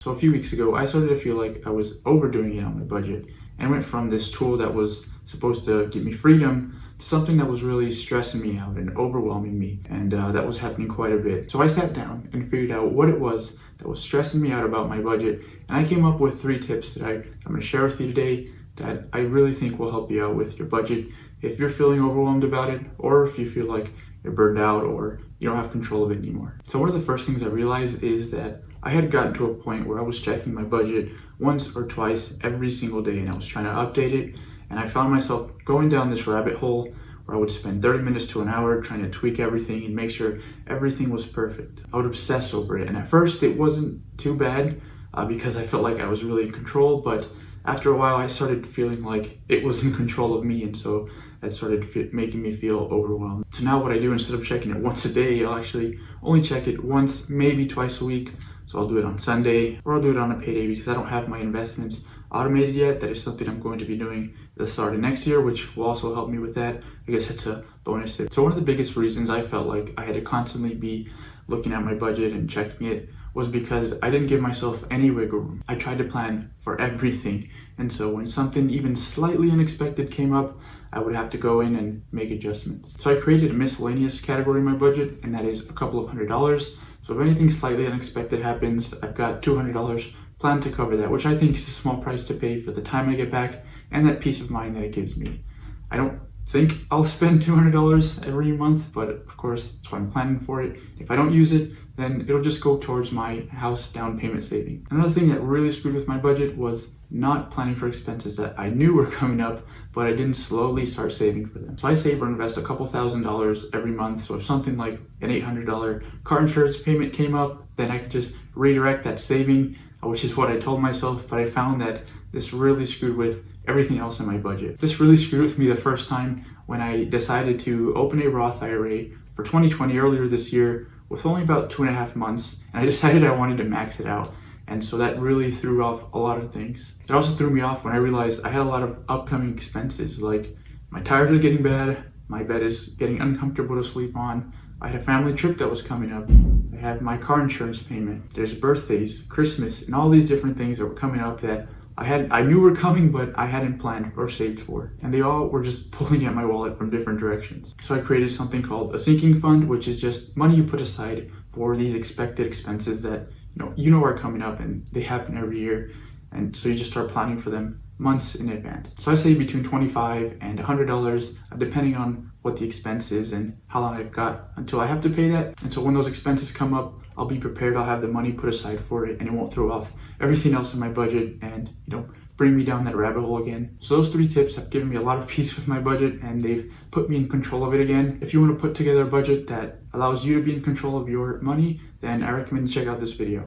So a few weeks ago, I started to feel like I was overdoing it on my budget and went from this tool that was supposed to give me freedom to something that was really stressing me out and overwhelming me. And that was happening quite a bit. So I sat down and figured out what it was that was stressing me out about my budget. And I came up with 3 tips that I'm going to share with you today that I really think will help you out with your budget if you're feeling overwhelmed about it, or if you feel like you're burned out or you don't have control of it anymore. So one of the first things I realized is that I had gotten to a point where I was checking my budget once or twice every single day, and I was trying to update it, and I found myself going down this rabbit hole where I would spend 30 minutes to an hour trying to tweak everything and make sure everything was perfect. I would obsess over it, and at first it wasn't too bad because I felt like I was really in control, but after a while I started feeling like it was in control of me, and so that started making me feel overwhelmed. So now what I do, instead of checking it once a day, I'll actually only check it once, maybe twice a week. So I'll do it on Sunday, or I'll do it on a payday because I don't have my investments automated yet. That is something I'm going to be doing at the start of next year, which will also help me with that. I guess it's a bonus tip. So one of the biggest reasons I felt like I had to constantly be looking at my budget and checking it was because I didn't give myself any wiggle room. I tried to plan for everything. And so when something even slightly unexpected came up, I would have to go in and make adjustments. So I created a miscellaneous category in my budget, and that is a couple of $100s. So if anything slightly unexpected happens, I've got $200 planned to cover that, which I think is a small price to pay for the time I get back and that peace of mind that it gives me. I don't think I'll spend $200 every month, but of course that's why I'm planning for it. If I don't use it, then it'll just go towards my house down payment saving. Another thing that really screwed with my budget was not planning for expenses that I knew were coming up, but I didn't slowly start saving for them. So I save or invest a couple $1,000s every month. So if something like an $800 car insurance payment came up, then I could just redirect that saving, which is what I told myself. But I found that this really screwed with everything else in my budget. This really screwed with me the first time when I decided to open a Roth IRA for 2020 earlier this year with only about 2.5 months, and I decided I wanted to max it out. And so that really threw off a lot of things. It also threw me off when I realized I had a lot of upcoming expenses, like my tires are getting bad, my bed is getting uncomfortable to sleep on, I had a family trip that was coming up, I have my car insurance payment, there's birthdays, Christmas, and all these different things that were coming up that I knew were coming, but I hadn't planned or saved for. And they all were just pulling at my wallet from different directions. So I created something called a sinking fund, which is just money you put aside for these expected expenses that you know are coming up and they happen every year. And so you just start planning for them months in advance. So I save between $25 and $100 depending on what the expense is and how long I've got until I have to pay that. And so when those expenses come up, I'll be prepared. I'll have the money put aside for it, and it won't throw off everything else in my budget and bring me down that rabbit hole again. So those 3 tips have given me a lot of peace with my budget, and they've put me in control of it again. If you want to put together a budget that allows you to be in control of your money, then I recommend you check out this video.